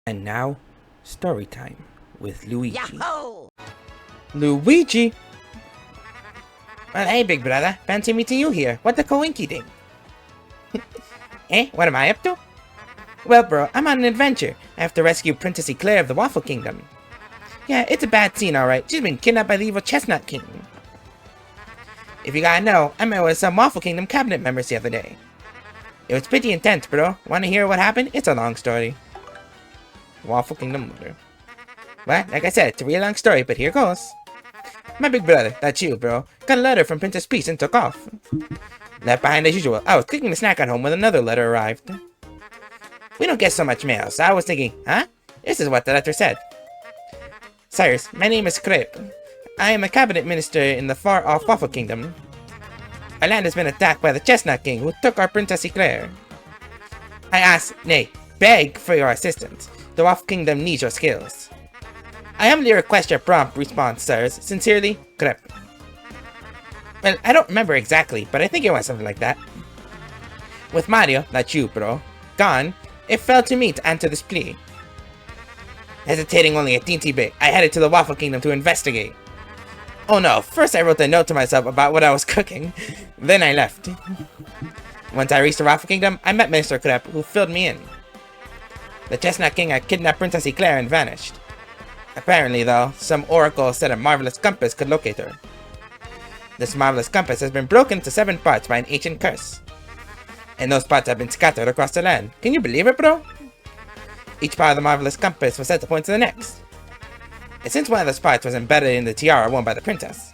And now, story time with Luigi. Yahoo! Luigi! Well, hey, big brother. Fancy meeting you here. What the coinky ding? Eh? What am I up to? Well, bro, I'm on an adventure. I have to rescue Princess Eclair of the Waffle Kingdom. Yeah, it's a bad scene, alright. She's been kidnapped by the evil Chestnut King. If you gotta know, I met with some Waffle Kingdom cabinet members the other day. It was pretty intense, bro. Wanna hear what happened? It's a long story. Waffle Kingdom murder. Well, like I said, it's a real long story, but here goes. My big brother, that's you, bro, got a letter from Princess Peace and took off. Left behind as usual. I was cooking a snack at home when another letter arrived. We don't get so much mail, so I was thinking, huh? This is what the letter said. Sires, my name is Crepe. I am a cabinet minister in the far-off Waffle Kingdom. Our land has been attacked by the Chestnut King, who took our Princess Eclair. I ask, nay, beg for your assistance. The Waffle Kingdom needs your skills. I humbly request your prompt response, sirs. Sincerely, Crepe. Well, I don't remember exactly, but I think it went something like that. With Mario, that's you, bro, gone, it fell to me to answer this plea. Hesitating only a teensy bit, I headed to the Waffle Kingdom to investigate. Oh no, first I wrote a note to myself about what I was cooking, then I left. Once I reached the Waffle Kingdom, I met Minister Crepe, who filled me in. The Chestnut King had kidnapped Princess Eclair and vanished. Apparently, though, some oracle said a marvelous compass could locate her. This marvelous compass has been broken into 7 parts by an ancient curse. And those parts have been scattered across the land. Can you believe it, bro? Each part of the marvelous compass was set to point to the next. And since one of those parts was embedded in the tiara worn by the princess,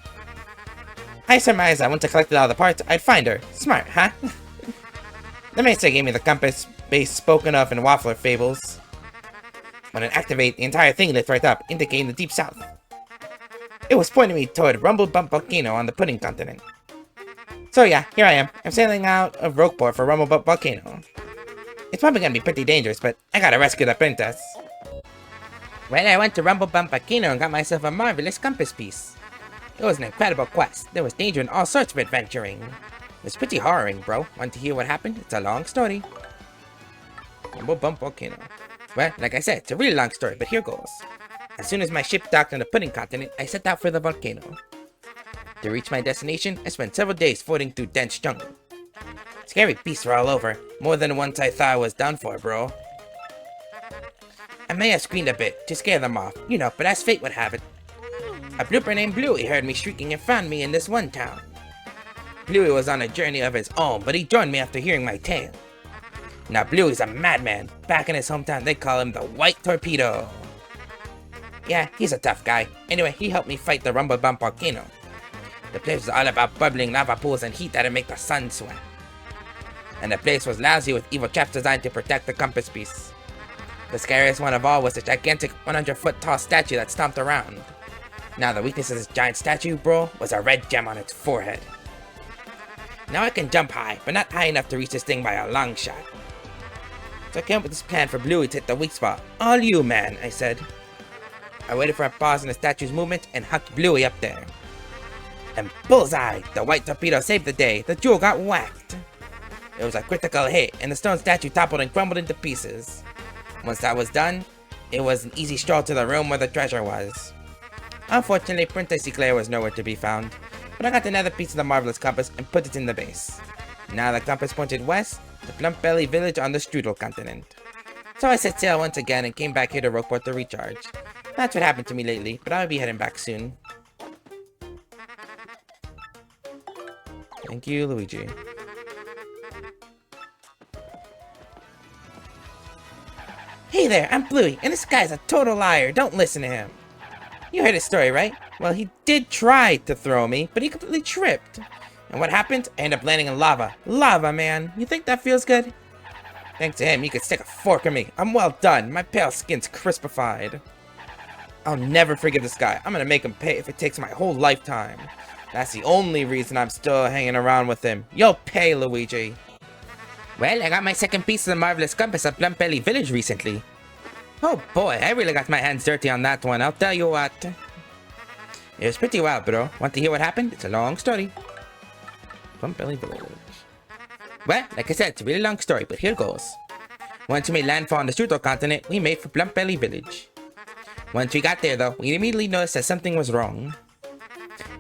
I surmised that once I collected all the parts, I'd find her. Smart, huh? The maester gave me the compass base spoken of in Waffler fables. When it activated, the entire thing lit right up, indicating the deep south. It was pointing me toward Rumblebump Volcano on the Pudding Continent. So yeah, here I am. I'm sailing out of Roqueport for Rumblebump Volcano. It's probably gonna be pretty dangerous, but I gotta rescue the princess. Well, I went to Rumblebump Volcano and got myself a marvelous compass piece. It was an incredible quest. There was danger in all sorts of adventuring. It was pretty harrowing, bro. Want to hear what happened? It's a long story. Rumblebump Volcano. Well, like I said, it's a really long story, but here goes. As soon as my ship docked on the Pudding Continent, I set out for the volcano. To reach my destination, I spent several days floating through dense jungle. Scary beasts were all over, more than once I thought I was done for, bro. I may have screamed a bit to scare them off, you know, but as fate would have it. A blooper named Bluey heard me shrieking and found me in this one town. Bluey was on a journey of his own, but he joined me after hearing my tale. Now Bluey's a madman. Back in his hometown, they call him the White Torpedo. Yeah, he's a tough guy. Anyway, he helped me fight the Rumblebump Volcano. The place was all about bubbling lava pools and heat that'd make the sun sweat. And the place was lousy with evil traps designed to protect the compass piece. The scariest one of all was the gigantic 100-foot tall statue that stomped around. Now the weakness of this giant statue, bro, was a red gem on its forehead. Now I can jump high, but not high enough to reach this thing by a long shot. So I came up with this plan for Bluey to hit the weak spot. All you, man, I said. I waited for a pause in the statue's movement and hucked Bluey up there. And bullseye! The White Torpedo saved the day. The jewel got whacked. It was a critical hit, and the stone statue toppled and crumbled into pieces. Once that was done, it was an easy stroll to the room where the treasure was. Unfortunately, Princess Eclair was nowhere to be found, but I got another piece of the marvelous compass and put it in the base. Now the compass pointed west, to Plumpbelly Village on the Strudel continent. So I set sail once again and came back here to Roqueport to recharge. That's what happened to me lately, but I'll be heading back soon. Thank you, Luigi. Hey there, I'm Bluey, and this guy's a total liar. Don't listen to him. You heard his story, right? Well, he did try to throw me, but he completely tripped. And what happened? I ended up landing in lava. Lava, man. You think that feels good? Thanks to him, you could stick a fork in me. I'm well done. My pale skin's crispified. I'll never forgive this guy. I'm gonna make him pay if it takes my whole lifetime. That's the only reason I'm still hanging around with him. You'll pay, Luigi. Well, I got my second piece of the marvelous compass at Plumpbelly Village recently. Oh boy, I really got my hands dirty on that one, I'll tell you what. It was pretty wild, bro. Want to hear what happened? It's a long story. Plumpbelly Village. Well, like I said, it's a really long story, but here goes. Once we made landfall on the Shuto continent, we made for Plumpbelly Village. Once we got there, though, we immediately noticed that something was wrong.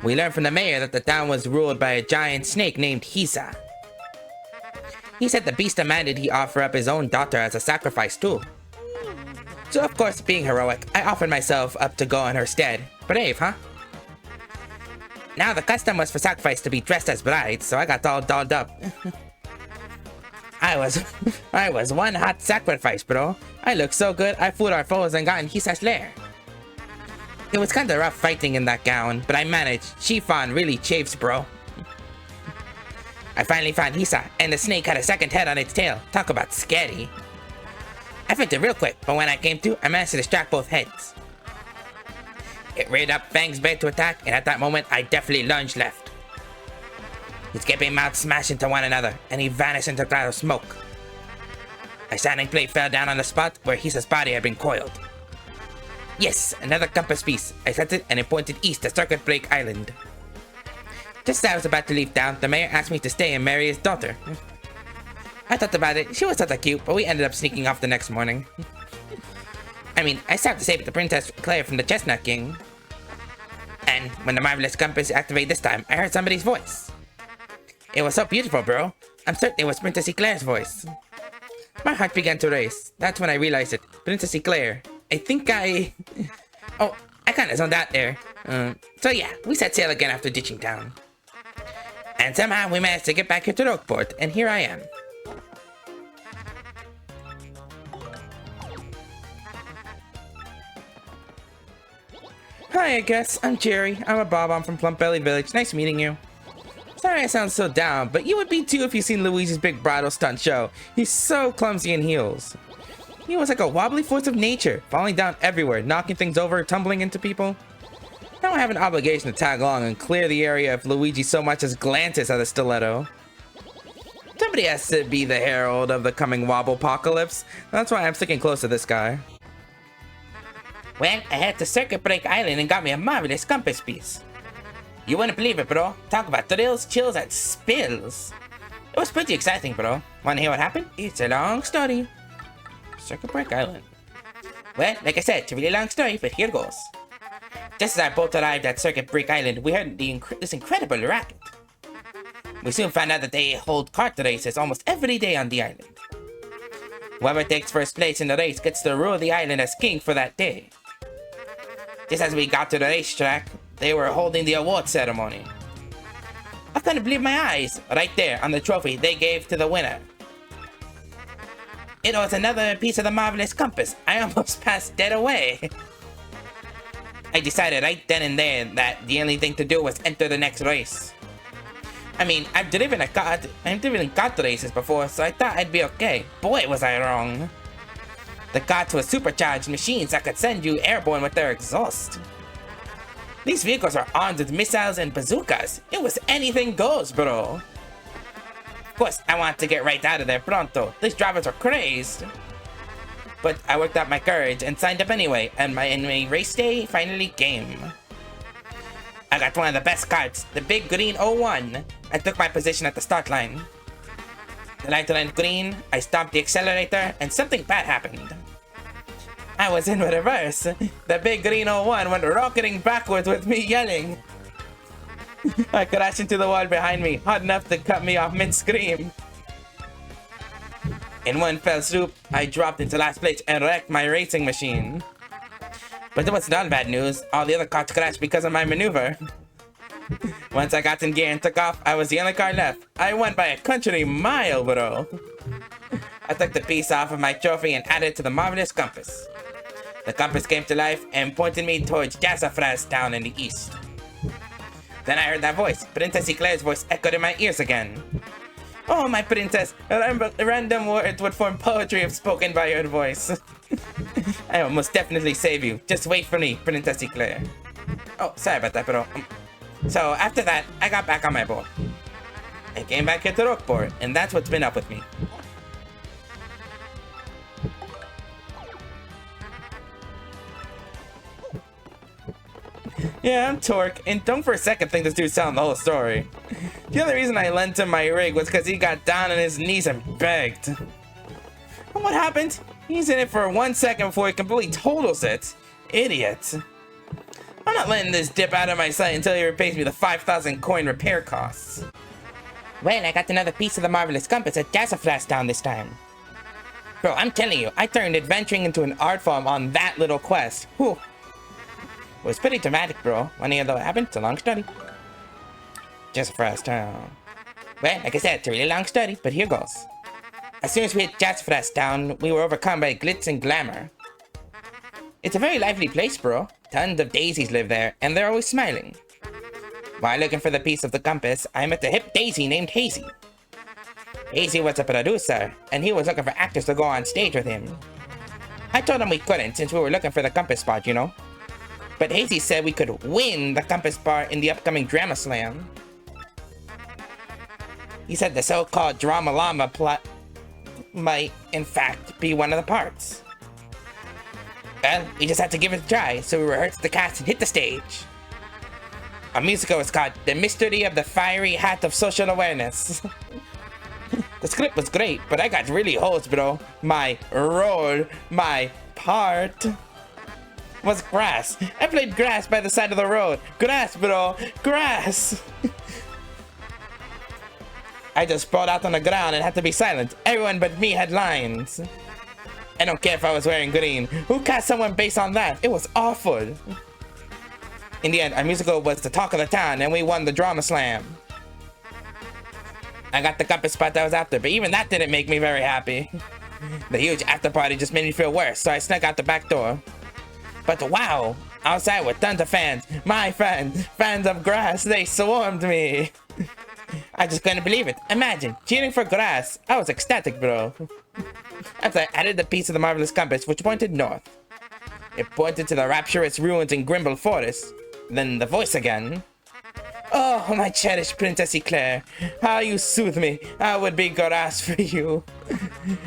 We learned from the mayor that the town was ruled by a giant snake named Hisa. He said the beast demanded he offer up his own daughter as a sacrifice too. So of course, being heroic, I offered myself up to go in her stead. Brave, huh? Now the custom was for sacrifice to be dressed as brides, so I got all dolled up. I was one hot sacrifice, bro. I looked so good, I fooled our foes and got in Hisa's lair. It was kinda rough fighting in that gown, but I managed. Chiffon really chafes, bro. I finally found Hisa, and the snake had a second head on its tail. Talk about scary. I fainted real quick, but when I came to, I managed to distract both heads. It reared up, fangs bared to attack, and at that moment, I definitely lunged left. His gaping mouths smashed into one another, and he vanished into a cloud of smoke. My standing plate fell down on the spot where Hisa's body had been coiled. Yes, another compass piece. I set it, and it pointed east to Circuit Break Island. Just as I was about to leave town, the mayor asked me to stay and marry his daughter. I thought about it. She was sort of cute, but we ended up sneaking off the next morning. I mean, I still have to save the Princess Claire from the Chestnut King. And when the marvelous compass activated this time, I heard somebody's voice. It was so beautiful, bro. I'm certain it was Princess Eclair's voice. My heart began to race. That's when I realized it. Princess Eclair. I think Oh, I kinda zoned out there. So yeah, we set sail again after ditching town. And somehow we managed to get back here to Rockport, and here I am. Hi, I guess. I'm Jerry. I'm a Bob-omb from Plumpbelly Village. Nice meeting you. Sorry I sound so down, but you would be too if you seen Luigi's big bridal stunt show. He's so clumsy in heels. He was like a wobbly force of nature, falling down everywhere, knocking things over, tumbling into people. Now I have an obligation to tag along and clear the area if Luigi so much as glances at a stiletto. Somebody has to be the herald of the coming wobble apocalypse. That's why I'm sticking close to this guy. Well, I headed to Circuit Break Island and got me a marvelous compass piece. You wouldn't believe it, bro. Talk about thrills, chills, and spills. It was pretty exciting, bro. Wanna hear what happened? It's a long story. Circuit Break Island. Well, like I said, it's a really long story, but here goes. Just as our boat arrived at Circuit Break Island, we heard this incredible racket. We soon found out that they hold kart races almost every day on the island. Whoever takes first place in the race gets to rule the island as king for that day. Just as we got to the racetrack, they were holding the award ceremony. I couldn't believe my eyes. Right there on the trophy they gave to the winner. It was another piece of the marvelous compass. I almost passed dead away. I decided right then and there that the only thing to do was enter the next race. I mean, I've driven kart races before, so I thought I'd be okay. Boy, was I wrong. The karts were supercharged machines that could send you airborne with their exhaust. These vehicles are armed with missiles and bazookas. It was anything goes, bro. Of course, I wanted to get right out of there pronto. These drivers are crazed. But I worked up my courage and signed up anyway, and my race day finally came. I got one of the best karts, the big green 01. I took my position at the start line. The light turned green, I stomped the accelerator, and something bad happened. I was in reverse. The big green 01 went rocketing backwards with me yelling. I crashed into the wall behind me, hot enough to cut me off mid-scream. In one fell swoop, I dropped into last place and wrecked my racing machine. But it was not bad news. All the other cars crashed because of my maneuver. Once I got in gear and took off, I was the only car left. I won by a country mile, bro. I took the piece off of my trophy and added it to the marvelous compass. The compass came to life and pointed me towards Jazzafrazz Town in the east. Then I heard that voice. Princess Eclair's voice echoed in my ears again. Oh, my princess, random words would form poetry if spoken by your voice. I will most definitely save you. Just wait for me, Princess Eclair. Oh, sorry about that, bro. So after that, I got back on my boat. I came back here to Rockport, and that's what's been up with me. Yeah, I'm Torque, and don't for a second think this dude's telling the whole story. The only reason I lent him my rig was because he got down on his knees and begged. And what happened? He's in it for 1 second before he completely totals it. Idiot. I'm not letting this dip out of my sight until he repays me the 5,000 coin repair costs. Well, I got another piece of the marvelous compass at Jazzafrazz Town this time. Bro, I'm telling you, I turned adventuring into an art form on that little quest. Whew. It was pretty dramatic, bro. When the other happened, it's a long story. Jazzafrazz Town. Well, like I said, it's a really long story, but here goes. As soon as we hit Jazzafrazz Town, we were overcome by glitz and glamour. It's a very lively place, bro. Tons of daisies live there, and they're always smiling. While looking for the piece of the compass, I met a hip daisy named Hazy. Hazy was a producer, and he was looking for actors to go on stage with him. I told him we couldn't, since we were looking for the compass spot, you know? But Hazy said we could win the compass part in the upcoming Drama Slam. He said the so-called Drama Llama plot might, in fact, be one of the parts. Well, we just had to give it a try, so we rehearsed the cast and hit the stage. Our musical was called The Mystery of the Fiery Hat of Social Awareness. The script was great, but I got really hosed, bro. My role, my part was grass. I played grass by the side of the road. Grass, bro. Grass. I just sprawled out on the ground and had to be silent. Everyone but me had lines. I don't care if I was wearing green. Who cast someone based on that? It was awful. In the end, our musical was the talk of the town, and we won the Drama Slam. I got the compass spot I was after, but even that didn't make me very happy. The huge after party just made me feel worse, so I snuck out the back door. But wow, outside were tons of fans. My fans, fans of grass, they swarmed me. I just couldn't believe it. Imagine, cheering for grass. I was ecstatic, bro. After I added the piece of the marvelous compass, which pointed north. It pointed to the Rapturous Ruins in Grimble Forest. Then the voice again. Oh, my cherished Princess Eclair, how you soothe me. I would be grass for you.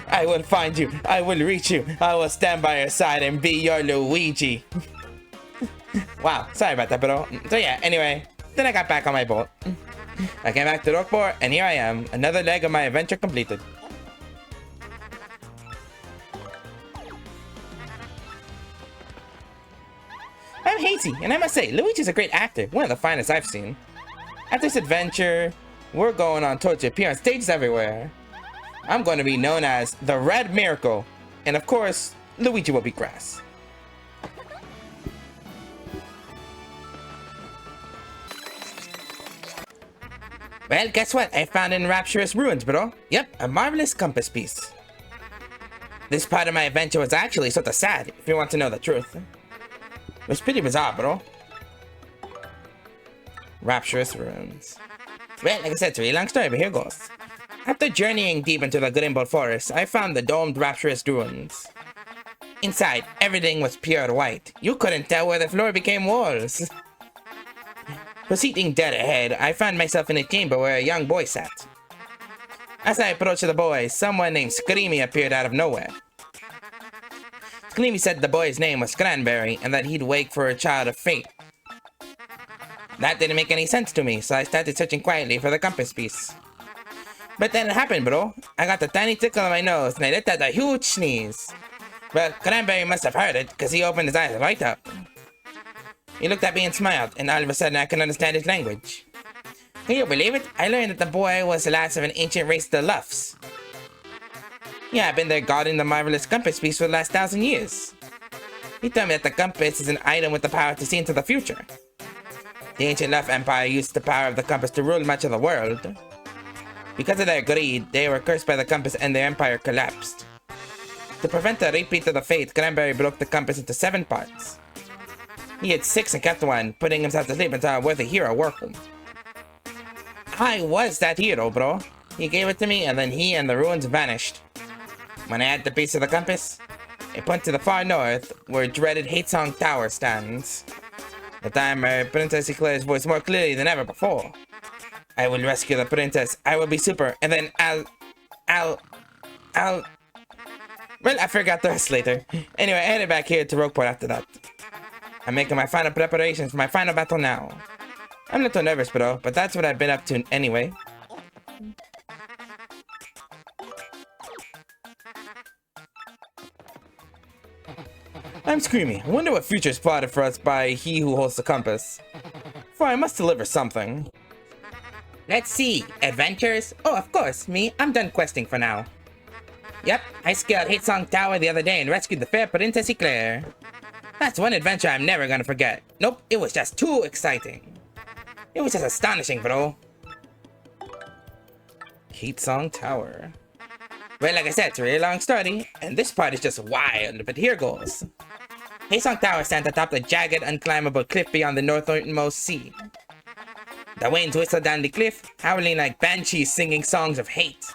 I will find you. I will reach you. I will stand by your side and be your Luigi. Wow, sorry about that, bro. So yeah, anyway, then I got back on my boat. I came back to Rockport, and here I am, another leg of my adventure completed. I'm Hazy, and I must say, Luigi's a great actor, one of the finest I've seen. After this adventure, we're going on tour to appear on stages everywhere. I'm going to be known as the Red Miracle, and of course, Luigi will be grass. Well, guess what? I found in Rapturous Ruins, bro. Yep, a marvelous compass piece. This part of my adventure was actually sort of sad, if you want to know the truth. It was pretty bizarre, bro. Rapturous Ruins. Well, like I said, it's a really long story, but here goes. After journeying deep into the Grimble Forest, I found the domed Rapturous Ruins. Inside, everything was pure white. You couldn't tell where the floor became walls. Proceeding dead ahead, I found myself in a chamber where a young boy sat. As I approached the boy, someone named Screamy appeared out of nowhere. Screamy said the boy's name was Cranberry and that he'd wake for a child of fate. That didn't make any sense to me, so I started searching quietly for the compass piece. But then it happened, bro. I got a tiny tickle on my nose and I let out a huge sneeze. Well, Cranberry must have heard it, because he opened his eyes right up. He looked at me and smiled, and all of a sudden I can understand his language. Can you believe it? I learned that the boy was the last of an ancient race, the Luffs. Yeah, I've been there guarding the marvelous compass piece for the last 1,000 years. He told me that the compass is an item with the power to see into the future. The ancient Luff Empire used the power of the compass to rule much of the world. Because of their greed, they were cursed by the compass and their empire collapsed. To prevent a repeat of the fate, Cranberry broke the compass into 7 parts. He had 6 and kept one, putting himself to sleep until a worthy hero woke him. I was that hero, bro. He gave it to me, and then he and the ruins vanished. When I had the piece of the compass, it pointed to the far north, where dreaded Hatesong Tower stands. The time I heard Princess Eclair's voice more clearly than ever before. I will rescue the princess, I will be super, and then I'll... Well, I forgot the rest later. Anyway, I headed back here to Rogueport after that. I'm making my final preparations for my final battle now. I'm a little nervous, bro, but that's what I've been up to anyway. I'm screaming. I wonder what future is plotted for us by he who holds the compass. For I must deliver something. Let's see. Adventures? Oh, of course. Me, I'm done questing for now. Yep, I scaled Hatesong Tower the other day and rescued the fair Princess Eclair. That's one adventure I'm never gonna forget. Nope, it was just too exciting. It was just astonishing, bro. Hatesong Tower. Well, like I said, it's a really long story, and this part is just wild, but here goes. Hatesong Tower stands atop the jagged, unclimbable cliff beyond the northernmost sea. The winds whistle down the cliff, howling like banshees singing songs of hate.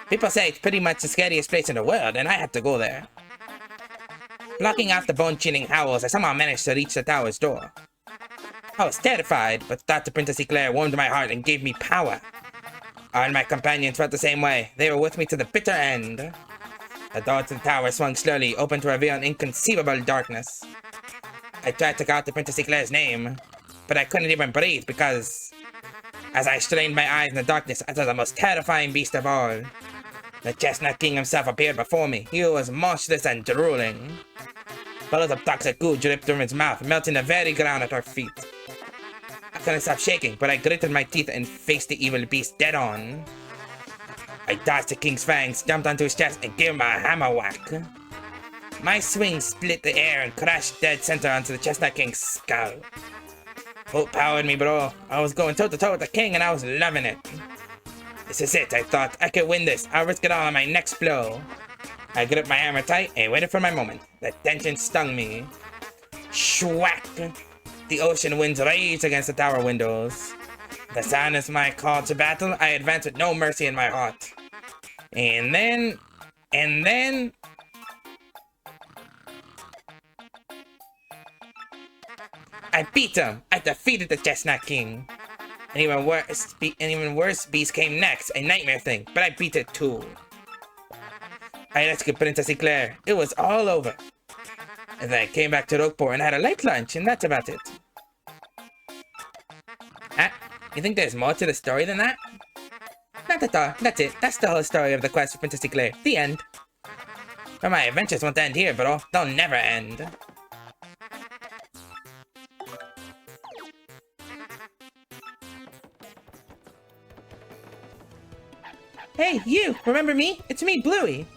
People say it's pretty much the scariest place in the world, and I had to go there. Blocking out the bone-chilling howls, I somehow managed to reach the tower's door. I was terrified, but Dr. Princess Eclair warmed my heart and gave me power. All my companions felt the same way. They were with me to the bitter end. The door to the tower swung slowly, open to reveal an inconceivable darkness. I tried to call out the Princess Eclair's name, but I couldn't even breathe because, as I strained my eyes in the darkness, I saw the most terrifying beast of all. The Chestnut King himself appeared before me. He was monstrous and drooling. Bubbles of toxic goo dripped from his mouth, melting the very ground at our feet. I couldn't stop shaking, but I gritted my teeth and faced the evil beast dead on. I dodged the king's fangs, jumped onto his chest, and gave him a hammer whack. My swing split the air and crashed dead center onto the Chestnut King's skull. Hope powered me, bro. I was going toe-to-toe with the king, and I was loving it. This is it, I thought. I could win this. I'll risk it all on my next blow. I gripped my hammer tight and waited for my moment. The tension stung me. Schwack! The ocean winds raged against the tower windows. The sound is my call to battle. I advanced with no mercy in my heart. And then... I beat him! I defeated the Chestnut King! An even worse beast came next, a nightmare thing, but I beat it too. I rescued Princess Eclair. It was all over. And then I came back to Roqueport and had a light lunch, and that's about it. You think there's more to the story than that? Not at all. That's it. That's the whole story of the quest for Princess Eclair. The end. But my adventures won't end here, bro. They'll never end. Hey, you! Remember me? It's me, Bluey!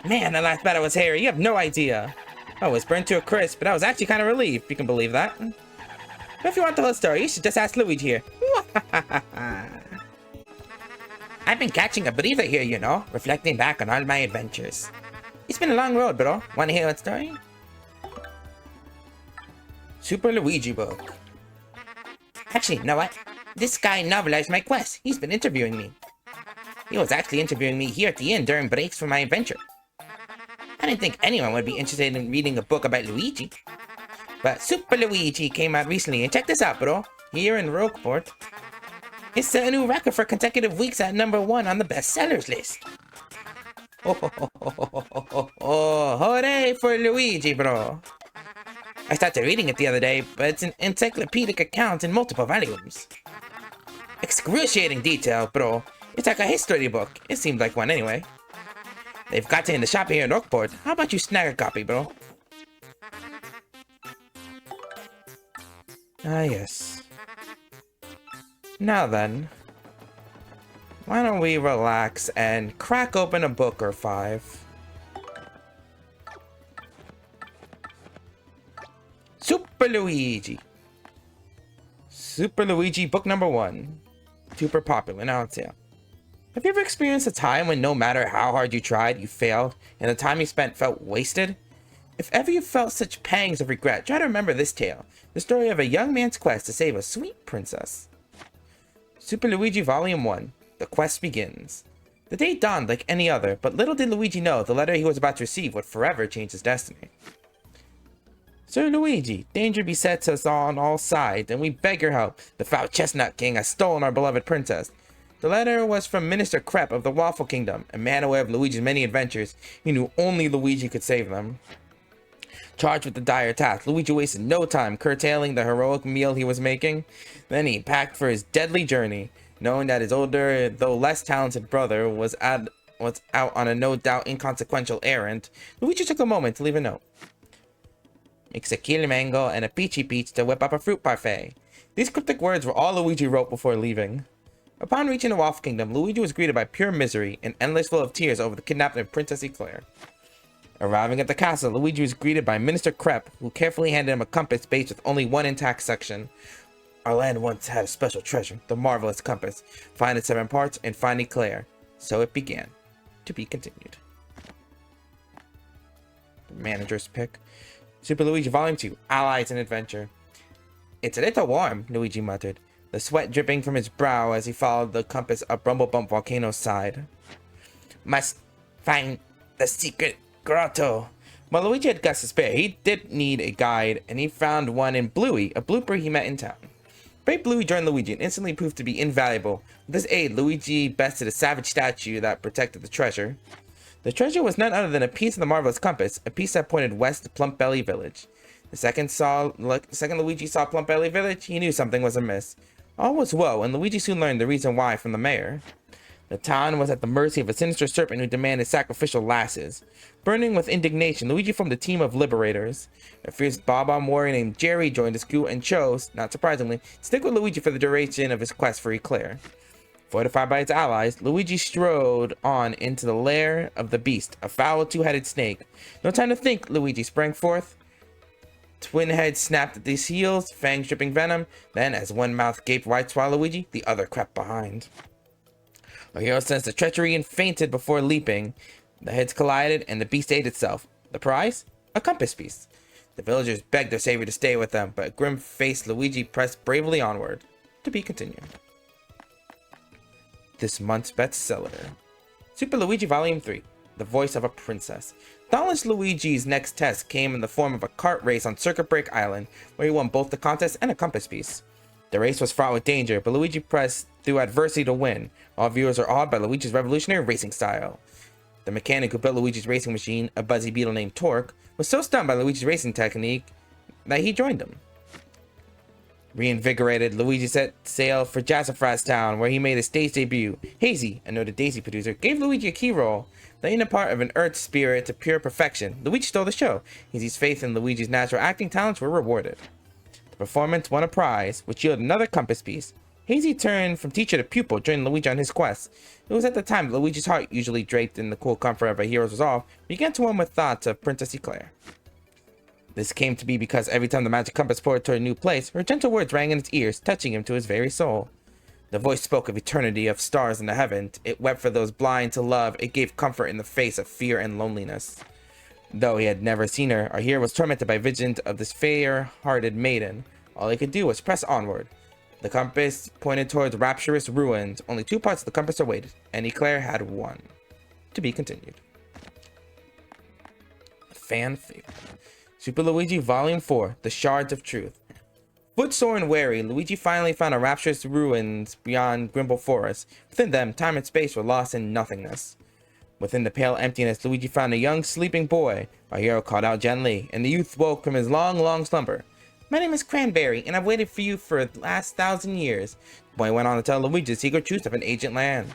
Man, the last battle was hairy. You have no idea. I was burnt to a crisp, but I was actually kind of relieved, if you can believe that. But if you want the whole story, you should just ask Luigi here. I've been catching a breather here, you know, reflecting back on all my adventures. It's been a long road, bro. Want to hear that story? Super Luigi book. Actually, you know what? This guy novelized my quest. He's been interviewing me. He was actually interviewing me here at the inn during breaks for my adventure. I didn't think anyone would be interested in reading a book about Luigi. But Super Luigi came out recently, and check this out, bro. Here in Roqueport, it's set a new record for consecutive weeks at #1 on the bestsellers list. Oh, hooray for Luigi, bro. I started reading it the other day, but it's an encyclopedic account in multiple volumes. Excruciating detail, bro. It's like a history book. It seemed like one anyway. They've got it in the shop here in Roqueport. How about you snag a copy, bro? Ah, yes. Now then, why don't we relax and crack open a book or 5? Super Luigi. Super Luigi book #1. Super popular now it's here. Have you ever experienced a time when no matter how hard you tried, you failed, and the time you spent felt wasted? If ever you felt such pangs of regret, try to remember this tale, the story of a young man's quest to save a sweet princess. Super Luigi Volume 1, The Quest Begins. The day dawned like any other, but little did Luigi know the letter he was about to receive would forever change his destiny. Sir Luigi, danger besets us on all sides, and we beg your help. The foul Chestnut King has stolen our beloved princess. The letter was from Minister Crepe of the Waffle Kingdom, a man aware of Luigi's many adventures. He knew only Luigi could save them. Charged with the dire task, Luigi wasted no time curtailing the heroic meal he was making. Then he packed for his deadly journey, knowing that his older, though less talented brother was out on a no doubt inconsequential errand. Luigi took a moment to leave a note. Mix a killer mango and a peachy peach to whip up a fruit parfait. These cryptic words were all Luigi wrote before leaving. Upon reaching the Waffle Kingdom, Luigi was greeted by pure misery and endless flow of tears over the kidnapping of Princess Eclair. Arriving at the castle, Luigi was greeted by Minister Crepe, who carefully handed him a compass base with only one intact section. Our land once had a special treasure, the marvelous compass. Find its 7 parts and find Eclair. So it began. To be continued. The manager's pick. Super Luigi Volume 2, Allies and Adventure. It's a little warm, Luigi muttered, the sweat dripping from his brow as he followed the compass up Rumblebump Volcano's side. Must find the secret grotto. While Luigi had guts to spare, he did need a guide, and he found one in Bluey, a blooper he met in town. Brave Bluey joined Luigi and instantly proved to be invaluable. With his aid, Luigi bested a savage statue that protected the treasure. The treasure was none other than a piece of the marvelous compass, a piece that pointed west to Plumpbelly Village. The second Luigi saw Plumpbelly Village, he knew something was amiss. All was woe, and Luigi soon learned the reason why from the mayor. The town was at the mercy of a sinister serpent who demanded sacrificial lasses. Burning with indignation, Luigi formed a team of liberators. A fierce Bob-omb warrior named Jerry joined his crew and chose, not surprisingly, to stick with Luigi for the duration of his quest for Eclair. Fortified by its allies, Luigi strode on into the lair of the beast, a foul two-headed snake. No time to think, Luigi sprang forth. Twin heads snapped at his heels, fangs dripping venom. Then, as one mouth gaped wide to swallow Luigi, the other crept behind. Our hero sensed the treachery and fainted before leaping. The heads collided, and the beast ate itself. The prize? A compass piece. The villagers begged their savior to stay with them, but grim-faced Luigi pressed bravely onward. To be continued. This month's bestseller. Super Luigi Volume 3. The Voice of a Princess. Dauntless Luigi's next test came in the form of a kart race on Circuit Break Island, where he won both the contest and a compass piece. The race was fraught with danger, but Luigi pressed through adversity to win. All viewers are awed by Luigi's revolutionary racing style. The mechanic who built Luigi's racing machine, a buzzy beetle named Torque, was so stunned by Luigi's racing technique that he joined him. Reinvigorated, Luigi set sail for Jazzafrazz Town, where he made his stage debut. Hazy, a noted Daisy producer, gave Luigi a key role, laying a part of an Earth spirit to pure perfection. Luigi stole the show. Hazy's faith in Luigi's natural acting talents were rewarded. The performance won a prize, which yielded another compass piece. Hazy turned from teacher to pupil, joining Luigi on his quest. It was at the time that Luigi's heart, usually draped in the cool comfort of a hero's resolve, began to warm with thoughts of Princess Eclair. This came to be because every time the magic compass pointed toward a new place, her gentle words rang in its ears, touching him to his very soul. The voice spoke of eternity, of stars in the heavens. It wept for those blind to love. It gave comfort in the face of fear and loneliness. Though he had never seen her, our hero was tormented by visions of this fair-hearted maiden. All he could do was press onward. The compass pointed towards Rapturous Ruins. Only 2 parts of the compass awaited, and Eclair had 1. To be continued. Fan favorite. Super Luigi Volume 4, The Shards of Truth. Footsore and weary, Luigi finally found a Rapturous Ruins beyond Grimble Forest. Within them, time and space were lost in nothingness. Within the pale emptiness, Luigi found a young sleeping boy. Our hero called out gently, and the youth woke from his long slumber. My name is Cranberry, and I've waited for you for the last 1,000 years. The boy went on to tell Luigi the secret truth of an ancient land.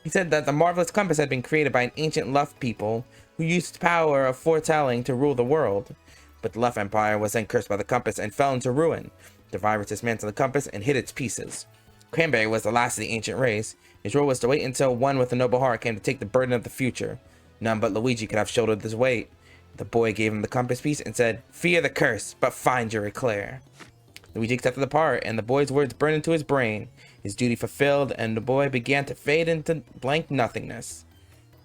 He said that the marvelous compass had been created by an ancient Luff people who used the power of foretelling to rule the world. But the Luff Empire was then cursed by the compass and fell into ruin. The virus dismantled the compass and hid its pieces. Cranberry was the last of the ancient race. His role was to wait until one with a noble heart came to take the burden of the future. None but Luigi could have shouldered this weight. The boy gave him the compass piece and said, "Fear the curse, but find your Eclair." Luigi accepted the part, and the boy's words burned into his brain. His duty fulfilled, and the boy began to fade into blank nothingness.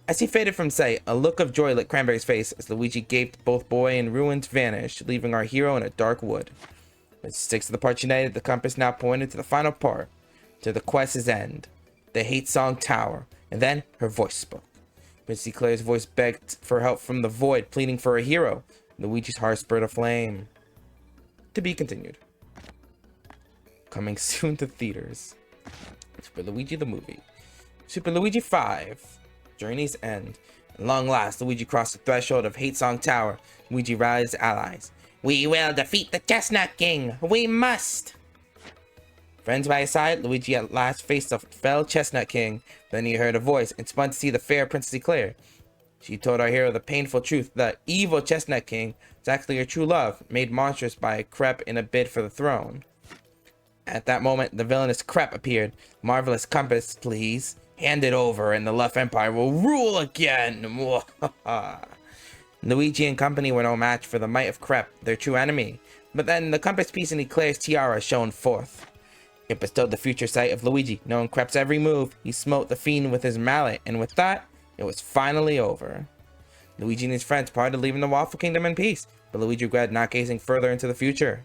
As he faded from sight, a look of joy lit Cranberry's face as Luigi gaped. Both boy and ruins vanished, leaving our hero in a dark wood. With 6 of the parts united, the compass now pointed to the final part, to the quest's end, the Hatesong Tower. And then her voice spoke. Princess Eclair's voice begged for help from the void, pleading for a hero. Luigi's heart spurred aflame. To be continued. Coming soon to theaters. Super Luigi the Movie. Super Luigi 5. Journey's End. At long last, Luigi crossed the threshold of Hatesong Tower. Luigi rallied his allies. We will defeat the Chestnut King! We must! Friends by his side, Luigi at last faced the fell Chestnut King. Then he heard a voice and spun to see the fair Princess Eclair. She told our hero the painful truth. The evil Chestnut King was actually her true love, made monstrous by Crep in a bid for the throne. At that moment, the villainous Crep appeared. Marvelous compass, please. Hand it over and the Left Empire will rule again. Luigi and company were no match for the might of Crep, their true enemy. But then the compass piece in Eclair's tiara shone forth. It bestowed the future sight of Luigi. Knowing Crep's every move, he smote the fiend with his mallet, and with that, it was finally over. Luigi and his friends parted, leaving the Waffle Kingdom in peace, but Luigi regretted not gazing further into the future.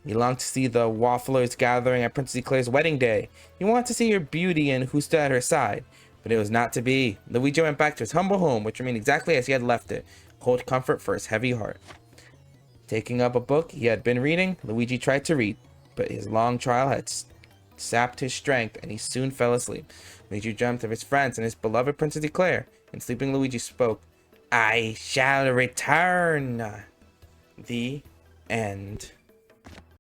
He longed to see the Wafflers gathering at Princess Eclair's wedding day. He wanted to see her beauty and who stood at her side, but it was not to be. Luigi went back to his humble home, which remained exactly as he had left it, cold comfort for his heavy heart. Taking up a book he had been reading, Luigi tried to read, but his long trial had sapped his strength, and he soon fell asleep. Luigi dreamt of his friends and his beloved Princess Eclair, and sleeping Luigi spoke, I shall return. The end.